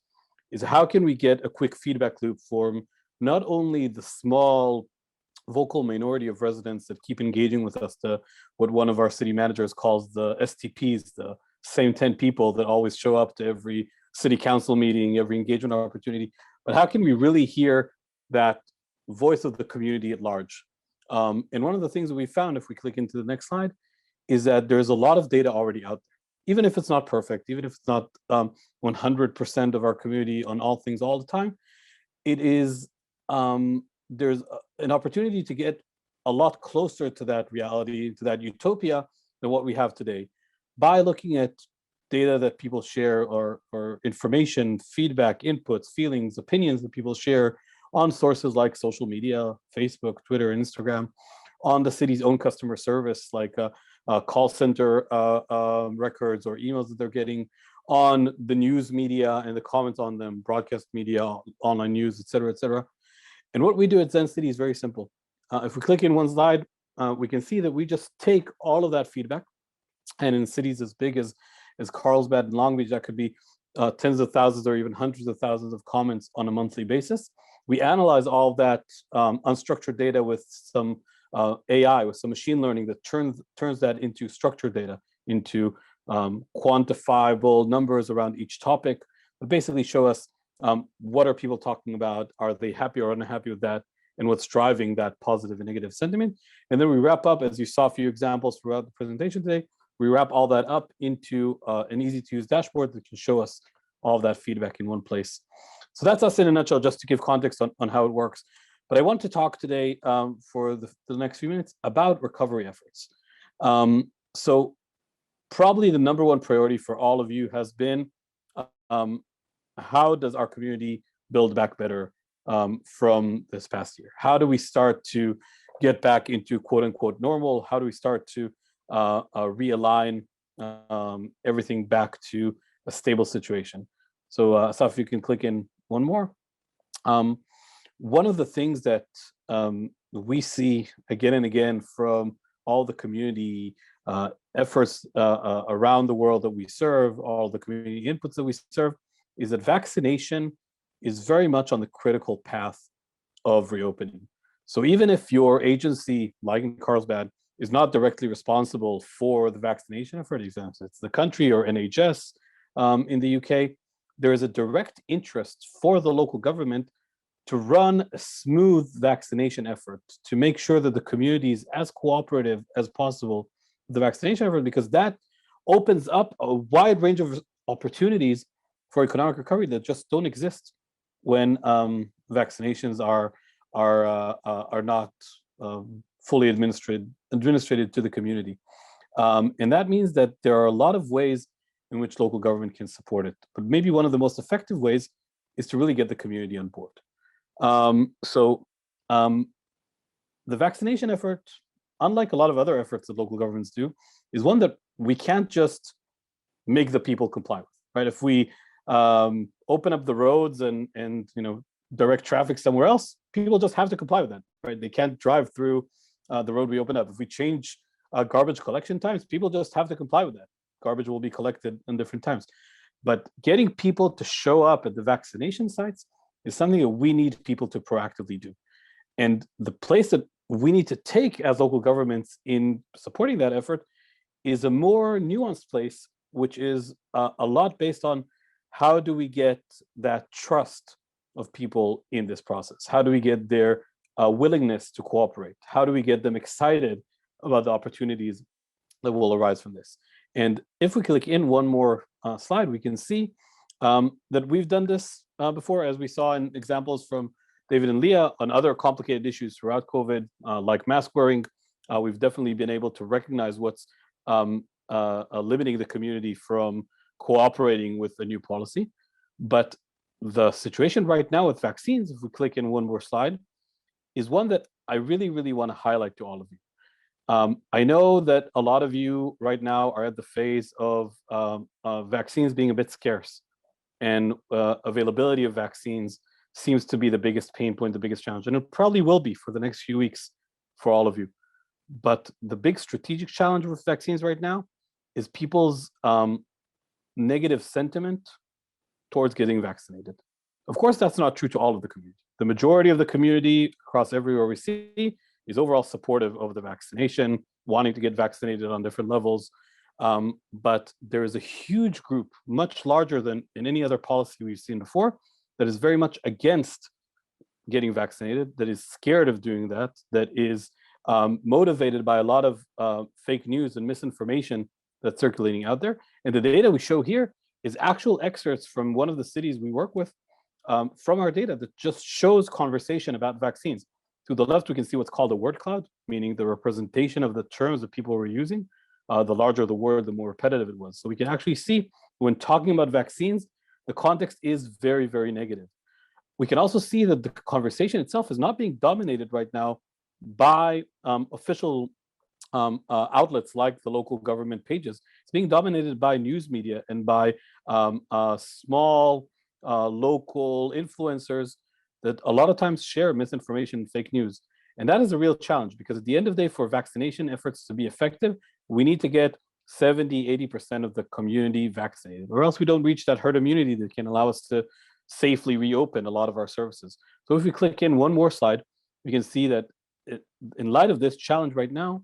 is how can we get a quick feedback loop from not only the small vocal minority of residents that keep engaging with us, to what one of our city managers calls the STPs, the same 10 people that always show up to every city council meeting, every engagement opportunity, but how can we really hear that voice of the community at large? And one of the things that we found, if we click into the next slide, is that there's a lot of data already out there. Even if it's not perfect, even if it's not 100% of our community on all things all the time, it is, there's an opportunity to get a lot closer to that reality, to that utopia than what we have today by looking at data that people share or information, feedback, inputs, feelings, opinions that people share on sources like social media, Facebook, Twitter, Instagram, on the city's own customer service, like call center records or emails that they're getting, on the news media and the comments on them, broadcast media, online news, et cetera, et cetera. And what we do at Zencity is very simple. If we click in one slide, we can see that we just take all of that feedback, and in cities as big as Carlsbad and Long Beach, that could be tens of thousands or even hundreds of thousands of comments on a monthly basis. We analyze all of that unstructured data with some AI, with some machine learning that turns that into structured data, into quantifiable numbers around each topic, that basically show us what are people talking about, are they happy or unhappy with that, and what's driving that positive and negative sentiment. And then we wrap up, as you saw a few examples throughout the presentation today, we wrap all that up into an easy-to-use dashboard that can show us all of that feedback in one place. So that's us in a nutshell, just to give context on how it works. But I want to talk today for the next few minutes about recovery efforts. So probably the number one priority for all of you has been, how does our community build back better from this past year? How do we start to get back into quote unquote normal? How do we start to realign everything back to a stable situation? So Asaf, if you can click in one more. One of the things that we see again and again from all the community efforts around the world that we serve, all the community inputs that we serve, is that vaccination is very much on the critical path of reopening. So even if your agency, like in Carlsbad, is not directly responsible for the vaccination effort, it's the country or NHS in the UK, there is a direct interest for the local government to run a smooth vaccination effort, to make sure that the community is as cooperative as possible with the vaccination effort, because that opens up a wide range of opportunities for economic recovery that just don't exist when vaccinations are not fully administrated to the community. And that means that there are a lot of ways in which local government can support it. But maybe one of the most effective ways is to really get the community on board. The vaccination effort, unlike a lot of other efforts that local governments do, is one that we can't just make the people comply with, right? If we open up the roads and direct traffic somewhere else, people just have to comply with that, right? They can't drive through the road we open up. If we change garbage collection times, people just have to comply with that. Garbage will be collected in different times. But getting people to show up at the vaccination sites is something that we need people to proactively do. And the place that we need to take as local governments in supporting that effort is a more nuanced place, which is a lot based on how do we get that trust of people in this process? How do we get their willingness to cooperate? How do we get them excited about the opportunities that will arise from this? And if we click in one more slide, we can see that we've done this before, as we saw in examples from David and Leah on other complicated issues throughout COVID, like mask wearing. We've definitely been able to recognize what's limiting the community from cooperating with the new policy. But the situation right now with vaccines, if we click in one more slide, is one that I really, really want to highlight to all of you. I know that a lot of you right now are at the phase of vaccines being a bit scarce, and availability of vaccines seems to be the biggest pain point, the biggest challenge, and it probably will be for the next few weeks for all of you. But the big strategic challenge with vaccines right now is people's negative sentiment towards getting vaccinated. Of course, that's not true to all of the community. The majority of the community across everywhere we see is overall supportive of the vaccination, wanting to get vaccinated on different levels. But there is a huge group, much larger than in any other policy we've seen before, that is very much against getting vaccinated, that is scared of doing that, that is motivated by a lot of fake news and misinformation that's circulating out there. And the data we show here is actual excerpts from one of the cities we work with from our data that just shows conversation about vaccines. To the left, we can see what's called a word cloud, meaning the representation of the terms that people were using. The larger the word, the more repetitive it was. So we can actually see when talking about vaccines, the context is very, very negative. We can also see that the conversation itself is not being dominated right now by official outlets like the local government pages. It's being dominated by news media and by small local influencers that a lot of times share misinformation and fake news. And that is a real challenge, because at the end of the day, for vaccination efforts to be effective, we need to get 70, 80% of the community vaccinated, or else we don't reach that herd immunity that can allow us to safely reopen a lot of our services. So if we click in one more slide, we can see that in light of this challenge right now,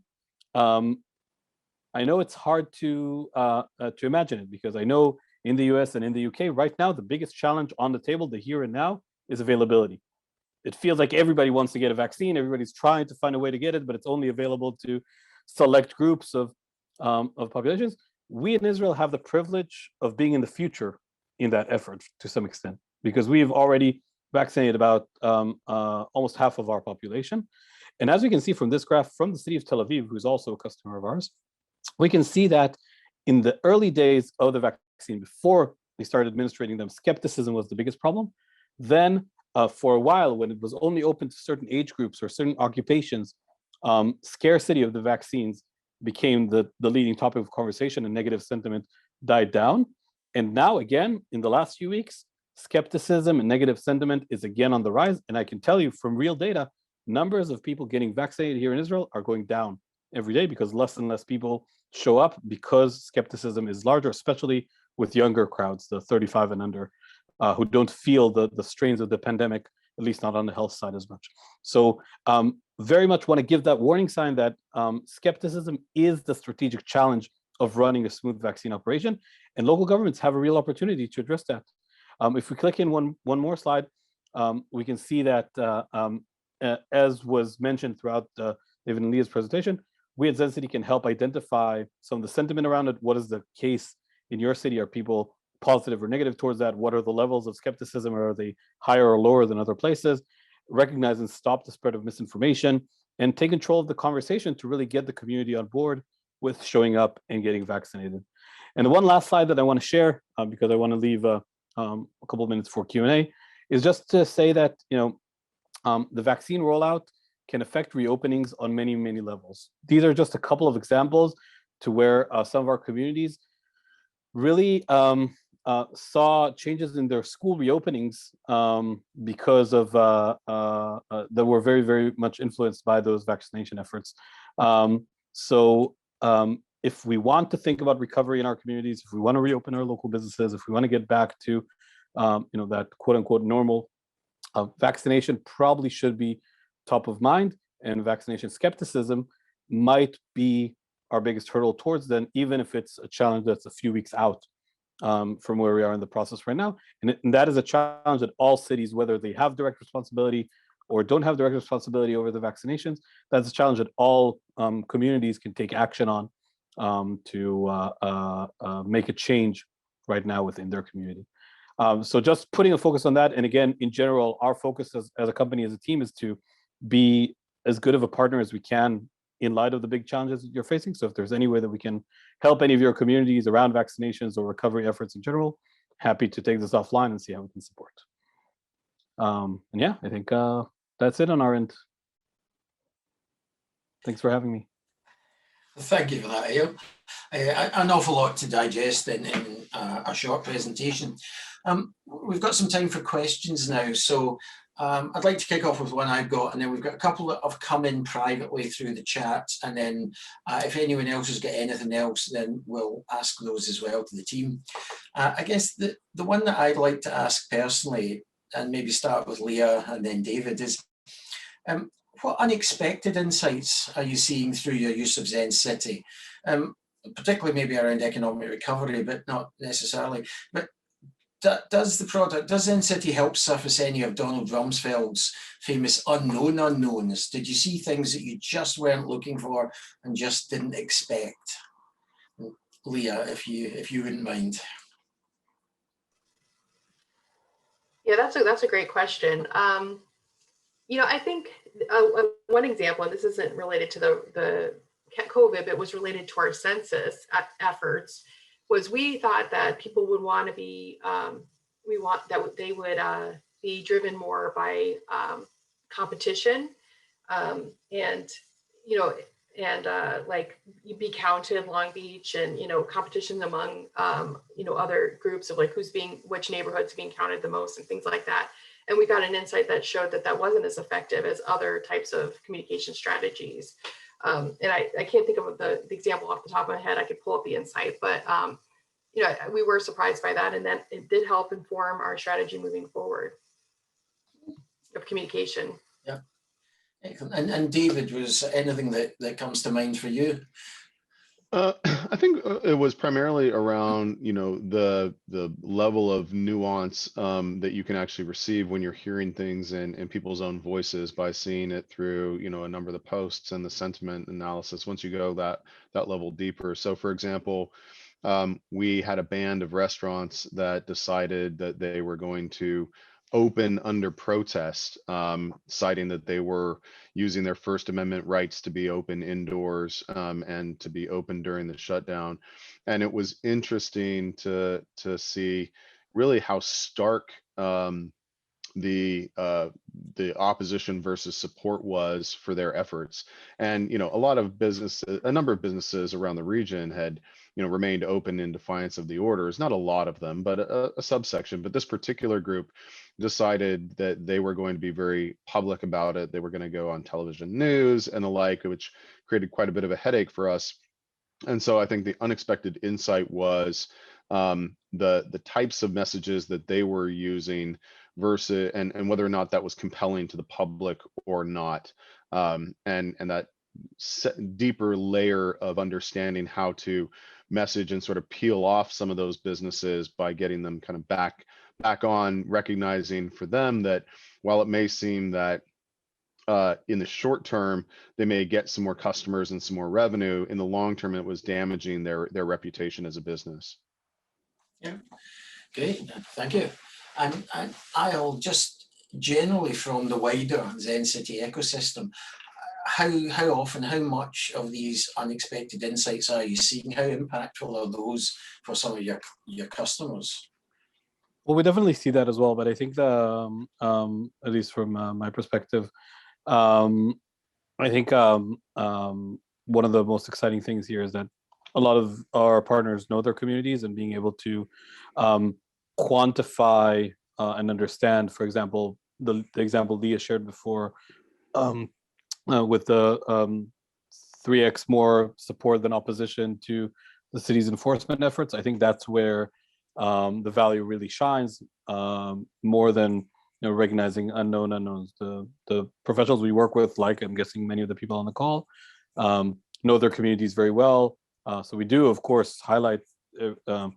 I know it's hard to imagine it, because I know in the US and in the UK right now, the biggest challenge on the table, the here and now, is availability. It feels like everybody wants to get a vaccine. Everybody's trying to find a way to get it, but it's only available to select groups of populations. We in Israel have the privilege of being in the future in that effort to some extent, because we've already vaccinated about almost half of our population. And as we can see from this graph from the city of Tel Aviv, who's also a customer of ours, we can see that in the early days of the vaccine, before they started administrating them, skepticism was the biggest problem. Then for a while, when it was only open to certain age groups or certain occupations, scarcity of the vaccines became the leading topic of conversation, and negative sentiment died down. And now again, in the last few weeks, skepticism and negative sentiment is again on the rise. And I can tell you from real data, numbers of people getting vaccinated here in Israel are going down every day, because less and less people show up, because skepticism is larger, especially with younger crowds, the 35 and under, who don't feel the strains of the pandemic, at least not on the health side as much. So very much want to give that warning sign that skepticism is the strategic challenge of running a smooth vaccine operation, and local governments have a real opportunity to address that. If we click in one more slide, we can see that as was mentioned throughout David and Leah's presentation, we at Zencity can help identify some of the sentiment around it. What is the case in your city? Are people positive or negative towards that? What are the levels of skepticism? Are they higher or lower than other places? Recognize and stop the spread of misinformation, and take control of the conversation to really get the community on board with showing up and getting vaccinated. And the one last slide that I want to share, because I want to leave a couple of minutes for Q&A, is just to say that the vaccine rollout can affect reopenings on many, many levels. These are just a couple of examples to where some of our communities really saw changes in their school reopenings because of that were very, very much influenced by those vaccination efforts. If we want to think about recovery in our communities, if we want to reopen our local businesses, if we want to get back to that quote unquote normal, vaccination probably should be top of mind, and vaccination skepticism might be our biggest hurdle towards then, even if it's a challenge that's a few weeks out from where we are in the process right now. And that is a challenge that all cities, whether they have direct responsibility or don't have direct responsibility over the vaccinations, that's a challenge that all communities can take action on to make a change right now within their community. So just putting a focus on that. And again, in general, our focus as a company, as a team, is to be as good of a partner as we can in light of the big challenges that you're facing. So if there's any way that we can help any of your communities around vaccinations or recovery efforts in general, happy to take this offline and see how we can support. And yeah, I think that's it on our end. Thanks for having me. Thank you for that, Eyal. An awful lot to digest in a short presentation. We've got some time for questions now, so I'd like to kick off with one I've got, and then we've got a couple that have come in privately through the chat, and then if anyone else has got anything else, then we'll ask those as well to the team. I guess the one that I'd like to ask personally, and maybe start with Leah and then David, is what unexpected insights are you seeing through your use of Zencity? Particularly maybe around economic recovery, but not necessarily. But does Zencity help surface any of Donald Rumsfeld's famous unknown unknowns? Did you see things that you just weren't looking for and just didn't expect? Leah, if you wouldn't mind. Yeah, that's a great question. I think one example, and this isn't related to the COVID, but was related to our census efforts, was we thought that people would want to be, they would be driven more by competition, and like be counted Long Beach, and competition among other groups of like which neighborhoods being counted the most and things like that. And we got an insight that showed that wasn't as effective as other types of communication strategies. And I can't think of the example off the top of my head. I could pull up the insight, but we were surprised by that, and then it did help inform our strategy moving forward of communication. Yeah, excellent. And David, was anything that comes to mind for you? I think it was primarily around, the level of nuance that you can actually receive when you're hearing things in people's own voices by seeing it through, a number of the posts and the sentiment analysis once you go that level deeper. So, for example, we had a band of restaurants that decided that they were going to open under protest, citing that they were using their First Amendment rights to be open indoors and to be open during the shutdown. And it was interesting to see really how stark the opposition versus support was for their efforts. And a number of businesses around the region had remained open in defiance of the orders. Not a lot of them, but a subsection. But this particular group decided that they were going to be very public about it. They were going to go on television news and the like, which created quite a bit of a headache for us. And so I think the unexpected insight was the types of messages that they were using versus and whether or not that was compelling to the public or not, and that deeper layer of understanding how to message and sort of peel off some of those businesses by getting them kind of back on, recognizing for them that while it may seem that in the short term they may get some more customers and some more revenue, in the long term it was damaging their reputation as a business. Yeah, great, thank you. And I'll just generally from the wider Zencity ecosystem, how often, how much of these unexpected insights are you seeing? How impactful are those for some of your customers? Well, we definitely see that as well, but I think at least from my perspective, I think one of the most exciting things here is that a lot of our partners know their communities, and being able to quantify and understand, for example, the example Leah shared before, with the 3x more support than opposition to the city's enforcement efforts. I think that's where the value really shines, more than recognizing unknown unknowns. The professionals we work with, like I'm guessing many of the people on the call, know their communities very well. So we do, of course, highlight on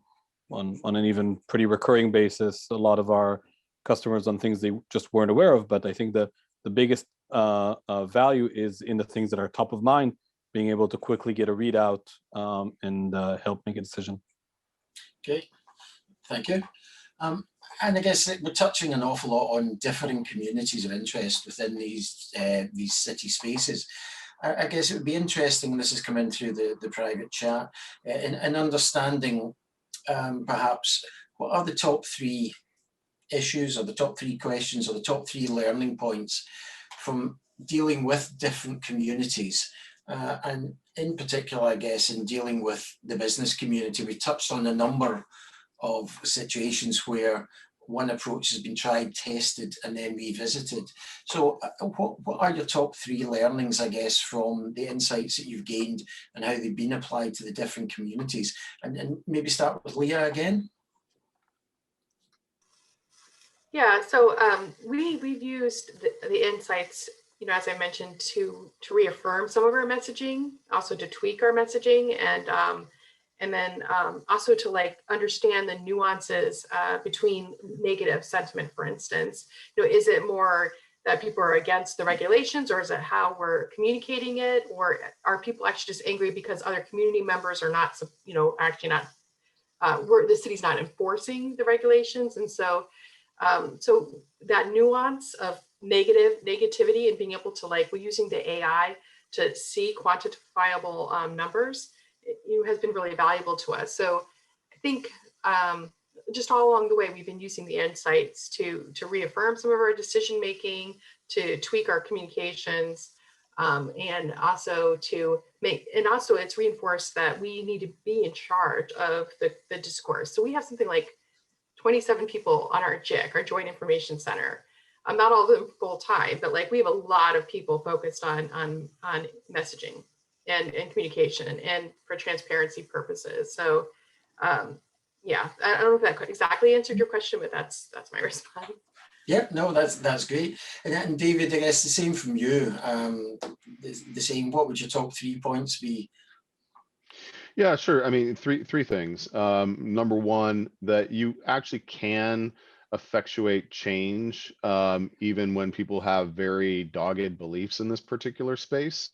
an even pretty recurring basis a lot of our customers on things they just weren't aware of. But I think the biggest value is in the things that are top of mind, being able to quickly get a readout and help make a decision. Okay, thank you. And I guess we're touching an awful lot on differing communities of interest within these city spaces. I guess it would be interesting, and this has come in through the private chat, in understanding perhaps what are the top 3 issues, or the top 3 questions, or the top 3 learning points from dealing with different communities, and in particular, I guess, in dealing with the business community. We touched on a number of situations where one approach has been tried, tested, and then revisited. So what are your top 3 learnings, I guess, from the insights that you've gained and how they've been applied to the different communities? And maybe start with Leah again. Yeah, so we've used the insights, as I mentioned, to reaffirm some of our messaging, also to tweak our messaging, and then also to understand the nuances between negative sentiment, for instance. Is it more that people are against the regulations, or is it how we're communicating it, or are people actually just angry because other community members are not, actually not, the city's not enforcing the regulations? And so, so that nuance of negativity and being able to, like, we're using the AI to see quantifiable numbers, has been really valuable to us. So I think just all along the way, we've been using the insights to reaffirm some of our decision making, to tweak our communications, and also it's reinforced that we need to be in charge of the discourse. So we have something like 27 people on our JIC, our Joint Information Center. Not all of them full time, but like we have a lot of people focused on messaging and communication and for transparency purposes. So yeah, I don't know if that exactly answered your question, but that's my response. Yep, no, that's great. And David, I guess the same from you. The same. What would your top 3 points be? Yeah, sure. I mean, three things. Number one, that you actually can effectuate change, even when people have very dogged beliefs in this particular space.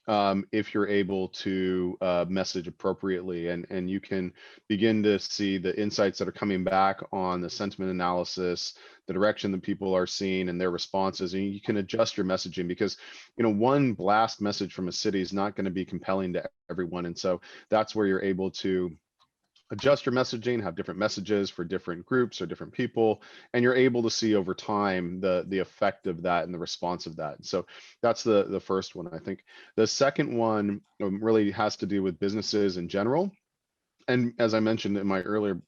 If you're able to message appropriately, and you can begin to see the insights that are coming back on the sentiment analysis, the direction that people are seeing and their responses, and you can adjust your messaging, because one blast message from a city is not going to be compelling to everyone. And so that's where you're able to adjust your messaging, have different messages for different groups or different people, and you're able to see over time the effect of that and the response of that. So that's the first one. I think the second one really has to do with businesses in general. And as I mentioned in my earlier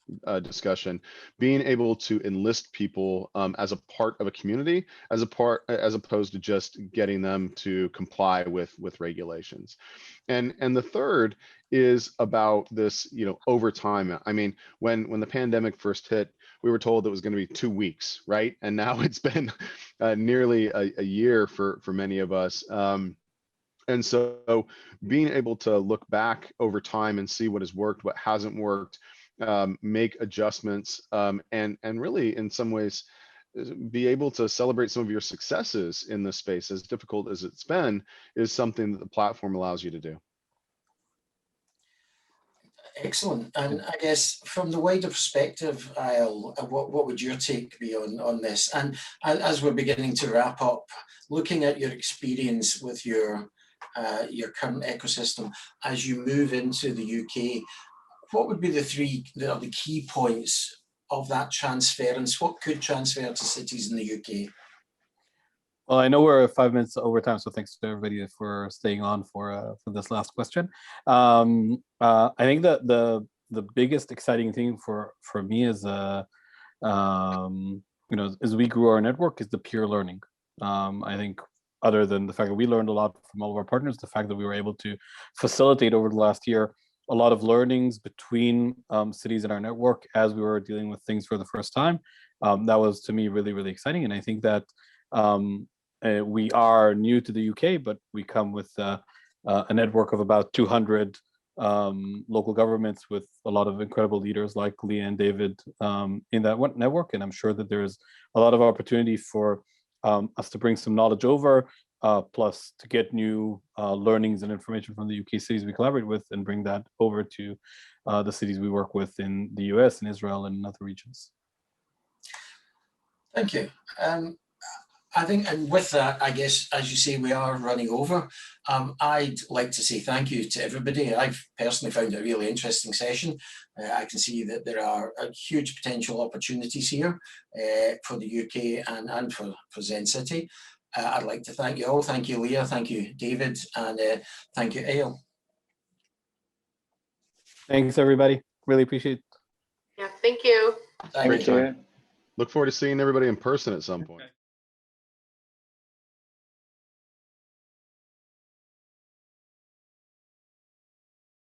discussion, being able to enlist people as a part of a community, as opposed to just getting them to comply with regulations. And the third is about this, over time. I mean, when the pandemic first hit, we were told it was going to be 2 weeks, right? And now it's been nearly a year for many of us. And so being able to look back over time and see what has worked, what hasn't worked, make adjustments, and really in some ways be able to celebrate some of your successes in this space, as difficult as it's been, is something that the platform allows you to do. Excellent. And I guess from the wider perspective, Eyal, what would your take be on this? And as we're beginning to wrap up, looking at your experience with your current ecosystem, as you move into the UK, what would be the key points of that transference? What could transfer to cities in the UK? Well, I know we're 5 minutes over time, so thanks to everybody for staying on for this last question. I think that the biggest exciting thing for me is as we grew our network is the peer learning. I think, other than the fact that we learned a lot from all of our partners, the fact that we were able to facilitate over the last year a lot of learnings between cities in our network as we were dealing with things for the first time, that was, to me, really, really exciting. And I think that we are new to the UK, but we come with a network of about 200 local governments with a lot of incredible leaders like Leah and David in that network. And I'm sure that there's a lot of opportunity for us to bring some knowledge over, plus to get new learnings and information from the UK cities we collaborate with and bring that over to the cities we work with in the US and Israel and other regions. Thank you. I think, and with that, I guess, as you say, we are running over. I'd like to say thank you to everybody. I've personally found it a really interesting session. I can see that there are huge potential opportunities here for the UK and for Zencity. I'd like to thank you all. Thank you, Leah. Thank you, David. And thank you, Eyal. Thanks, everybody. Really appreciate it. Yeah, thank you. Thank you. Look forward to seeing everybody in person at some point.